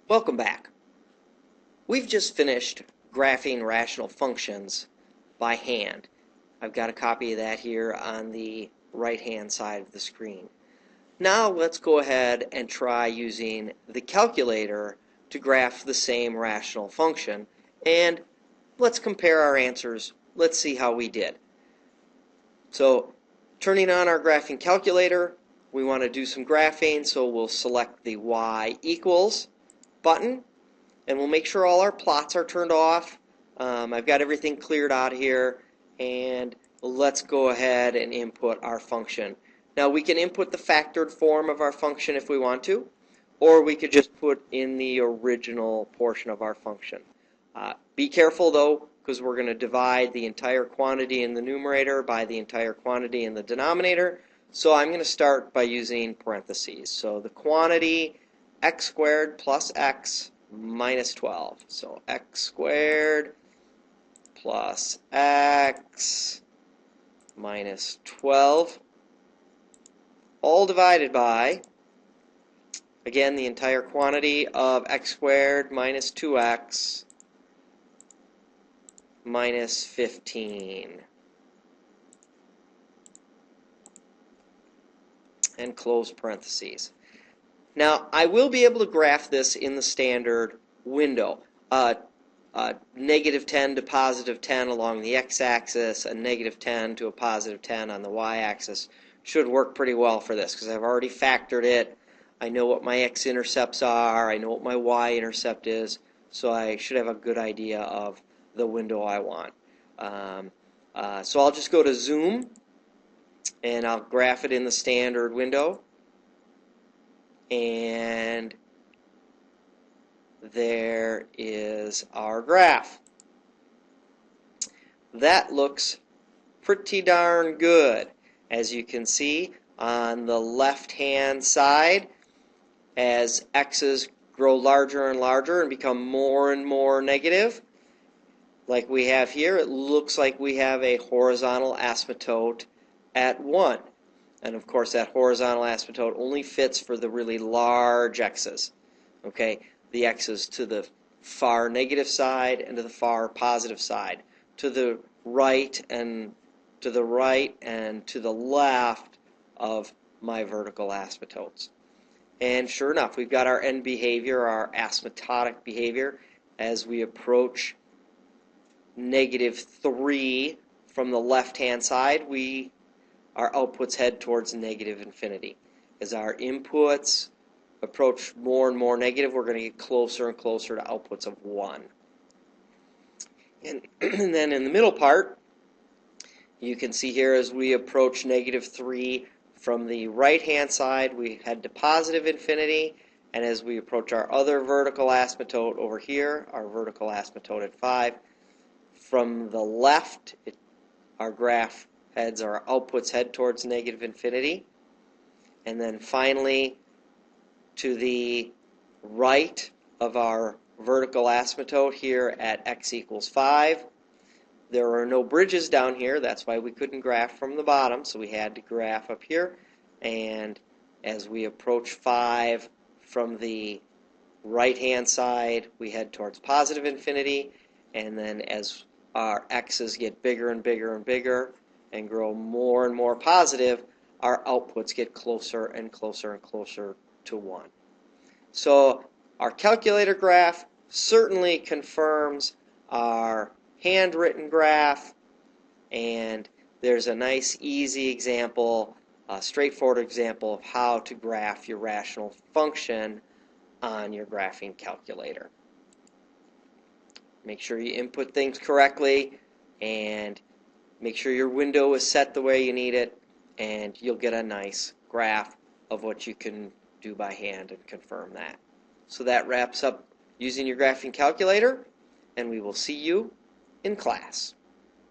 Welcome back. We've just finished graphing rational functions by hand. I've got a copy of that here on the right-hand side of the screen. Now let's go ahead and try using the calculator to graph the same rational function, and let's compare our answers. Let's see how we did. So, turning on our graphing calculator, we want to do some graphing, so we'll select the y equals button, and we'll make sure all our plots are turned off. I've got everything cleared out here, and let's go ahead and input our function. Now we can input the factored form of our function if we want to, or we could just put in the original portion of our function. Be careful though, because we're going to divide the entire quantity in the numerator by the entire quantity in the denominator. So I'm going to start by using parentheses. So the quantity x squared plus x minus 12. So x squared plus x minus 12, all divided by, again, the entire quantity of x squared minus 2x minus 15. And close parentheses. Now, I will be able to graph this in the standard window. Negative 10 to positive 10 along the x-axis, a negative 10 to a positive 10 on the y-axis should work pretty well for this because I've already factored it. I know what my x-intercepts are, I know what my y-intercept is, so I should have a good idea of the window I want. So I'll just go to Zoom, and I'll graph it in the standard window. And there is our graph. That looks pretty darn good. As you can see, on the left-hand side, as x's grow larger and larger and become more and more negative, like we have here, it looks like we have a horizontal asymptote at 1. And of course that horizontal asymptote only fits for the really large x's. Okay, the x's to the far negative side and to the far positive side. To the right and to the left of my vertical asymptotes. And sure enough, we've got our end behavior, our asymptotic behavior, as we approach negative 3 from the left-hand side, our outputs head towards negative infinity. As our inputs approach more and more negative, we're going to get closer and closer to outputs of 1. And then in the middle part, you can see here as we approach negative 3 from the right-hand side, we head to positive infinity. And as we approach our other vertical asymptote over here, our vertical asymptote at 5, from the left, our graph heads, our outputs head towards negative infinity. And then finally, to the right of our vertical asymptote here at x equals 5, there are no bridges down here. That's why we couldn't graph from the bottom, so we had to graph up here. And as we approach 5 from the right-hand side, we head towards positive infinity. And then as our x's get bigger and bigger and bigger and grow more and more positive, our outputs get closer and closer and closer to 1. So our calculator graph certainly confirms our handwritten graph, and there's a nice easy example, a straightforward example of how to graph your rational function on your graphing calculator. Make sure you input things correctly, and make sure your window is set the way you need it, and you'll get a nice graph of what you can do by hand and confirm that. So that wraps up using your graphing calculator, and we will see you in class.